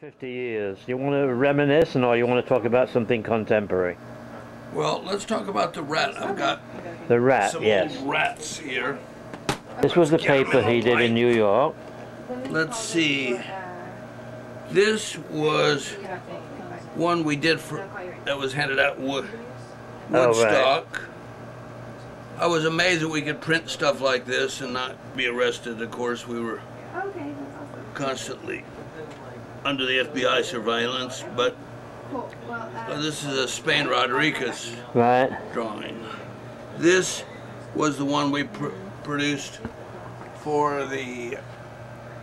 50 years. You want to reminisce, or you want to talk about something contemporary? Well, let's talk about the rat. I've got The rat, some yes. old rats here. This was the paper he did in New York. Let's see. This was one we did for that was handed out Woodstock. Oh, right. I was amazed that we could print stuff like this and not be arrested. Of course, we were constantly under the FBI surveillance, but this is a Spain Rodriguez drawing. This was the one we produced for the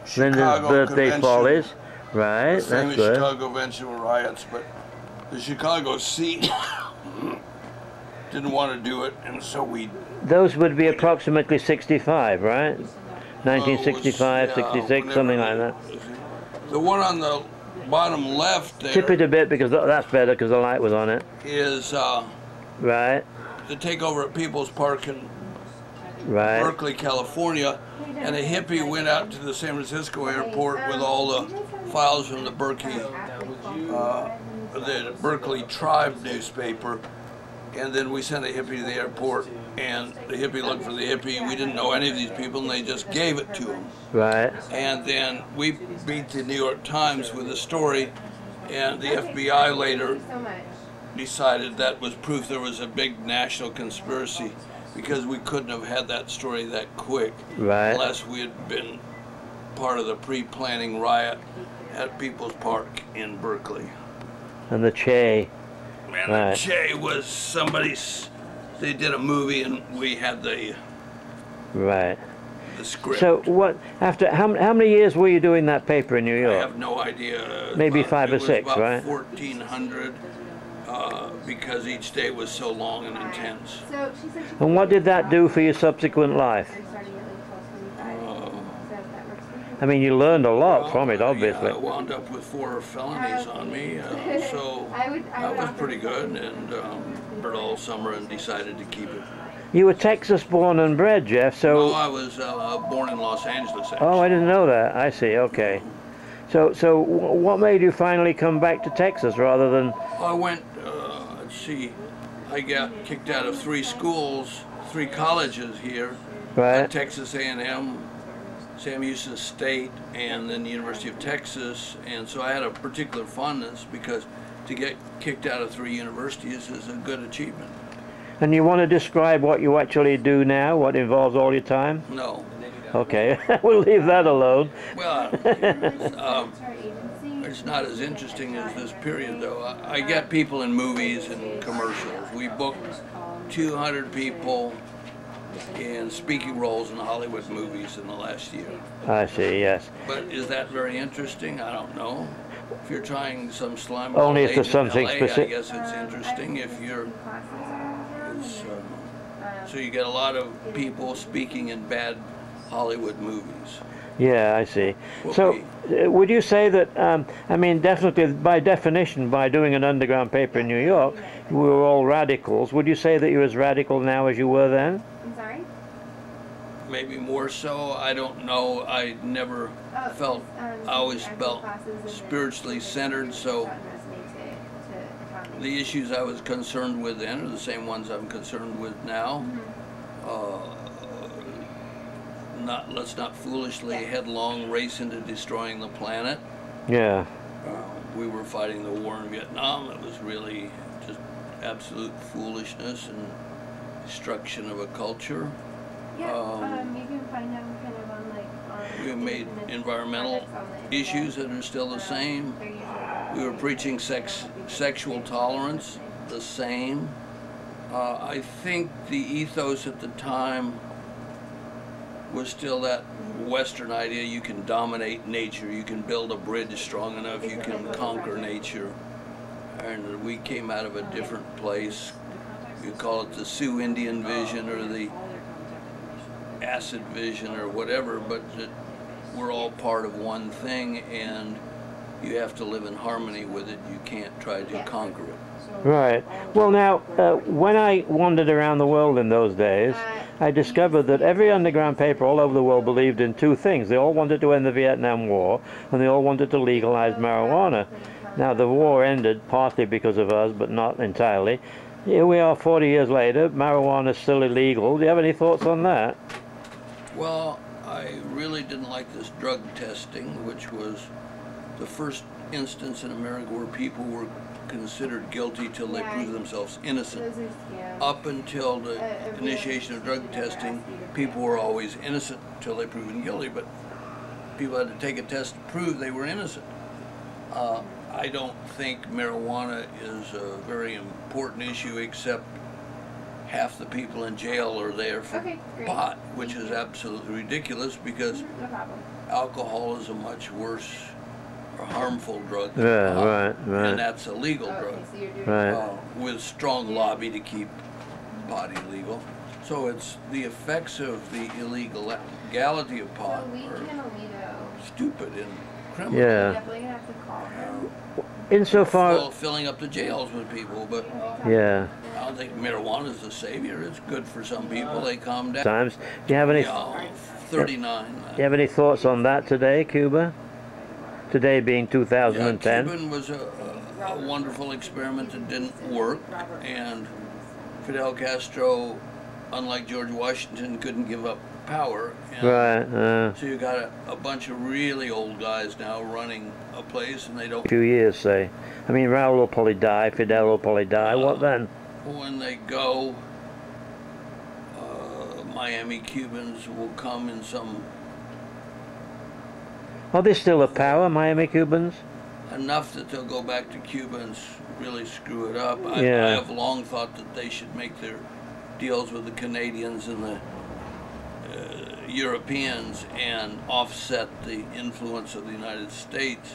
Chicago birthday convention. Follies. Right, the famous that's good. Chicago convention riots, but the Chicago scene didn't want to do it, and so we... Those would be approximately 65, right? 1965, 66, something like that. The one on the bottom left there... Tip it a bit, because that's better, because the light was on it. ...is right. the takeover at People's Park in Berkeley, California, and a hippie went out to the San Francisco airport with all the files from the Berkeley Tribe newspaper, and then we sent a hippie to the airport, and the hippie looked for the hippie. We didn't know any of these people, and they just gave it to him. Right. And then we beat the New York Times with the story, and the FBI later decided that was proof there was a big national conspiracy, because we couldn't have had that story that quick unless we had been part of the pre-planning riot at People's Park in Berkeley. And the Che. Man, the Che was somebody's... They did a movie and we had the script. So what? After how many years were you doing that paper in New York? I have no idea. Maybe 5 or 6, about right? 1,400. Because each day was so long and intense. And what did that do for your subsequent life? I mean, you learned a lot from it, obviously. Yeah, I wound up with 4 felonies on me, so that was pretty good, and heard all summer and decided to keep it. You were Texas born and bred, Jeff, so... No, I was born in Los Angeles, actually. Oh, I didn't know that. I see, okay. So what made you finally come back to Texas rather than... I went, let's see, I got kicked out of 3 schools, 3 colleges here. At Texas A&M, Sam Houston State, and then the University of Texas. And so I had a particular fondness, because to get kicked out of 3 universities is a good achievement. And you want to describe what you actually do now, what involves all your time? No. Okay, we'll leave that alone. Well, it's not as interesting as this period, though. I get people in movies and commercials. We booked 200 people in speaking roles in Hollywood movies in the last year. I see, yes. But is that very interesting? I don't know. If you're trying some slime only if there's something LA, specific. I guess it's interesting. If you're... so you get a lot of people speaking in bad Hollywood movies. Yeah, I see. So, would you say that, I mean, definitely, by definition, by doing an underground paper in New York, we were all radicals. Would you say that you're as radical now as you were then? I'm sorry? Maybe more so. I don't know. I never felt, I always felt spiritually centered, so the issues I was concerned with then are the same ones I'm concerned with now. Let's not foolishly headlong race into destroying the planet. Yeah. We were fighting the war in Vietnam. It was really just absolute foolishness and destruction of a culture. Yeah, you can find them kind of on we made environmental issues that are still the same. We were preaching sexual tolerance, the same. I think the ethos at the time was still that Western idea: you can dominate nature, you can build a bridge strong enough, you can conquer nature. And we came out of a different place. You call it the Sioux Indian vision or the acid vision or whatever, but that we're all part of one thing, and you have to live in harmony with it. You can't try to conquer it. Right. Well, now, when I wandered around the world in those days, I discovered that every underground paper all over the world believed in two things. They all wanted to end the Vietnam War, and they all wanted to legalize marijuana. Now, the war ended partly because of us, but not entirely. Here we are 40 years later, marijuana is still illegal. Do you have any thoughts on that? Well, I really didn't like this drug testing, which was the first instance in America where people were considered guilty till they proved themselves innocent. Up until the initiation of drug testing, people were always innocent till they proven guilty, but people had to take a test to prove they were innocent. I don't think marijuana is a very important issue, except half the people in jail are there for pot, which is absolutely ridiculous because alcohol is a much worse or harmful drug than pot, and that's a legal drug with strong lobby to keep pot illegal. So it's the effects of the illegality of pot are stupid and criminal. Yeah. Insofar filling up the jails with people, but yeah, I don't think marijuana is the savior. It's good for some people. They calm down. Times. Do you have any? 39. Do you have any thoughts on that today, Cuba? Today being 2010. Yeah, Cuban was a wonderful experiment that didn't work, and Fidel Castro, unlike George Washington, couldn't give up power. And so you got a bunch of really old guys now running a place, and they don't. Few years, say. I mean, Raul will probably die. Fidel will probably die. What then? When they go, Miami Cubans will come in some. Are they still a power, Miami Cubans? Enough that they'll go back to Cuba and really screw it up. I have long thought that they should make their deals with the Canadians and the Europeans and offset the influence of the United States,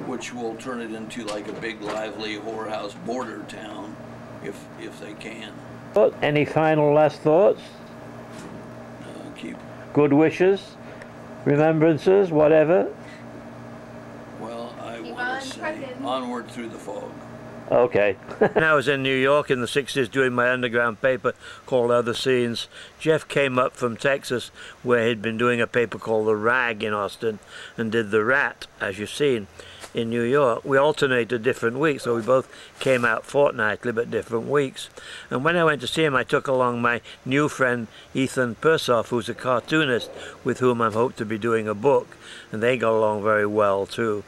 which will turn it into like a big, lively whorehouse border town, if they can. Any final last thoughts? Keep good wishes, remembrances, whatever. Well, I want to say onward through the fog. Okay. When I was in New York in the 60s doing my underground paper called Other Scenes, Jeff came up from Texas where he'd been doing a paper called The Rag in Austin and did The Rat, as you've seen, in New York. We alternated different weeks, so we both came out fortnightly but different weeks. And when I went to see him, I took along my new friend Ethan Persoff, who's a cartoonist with whom I hope to be doing a book, and they got along very well too.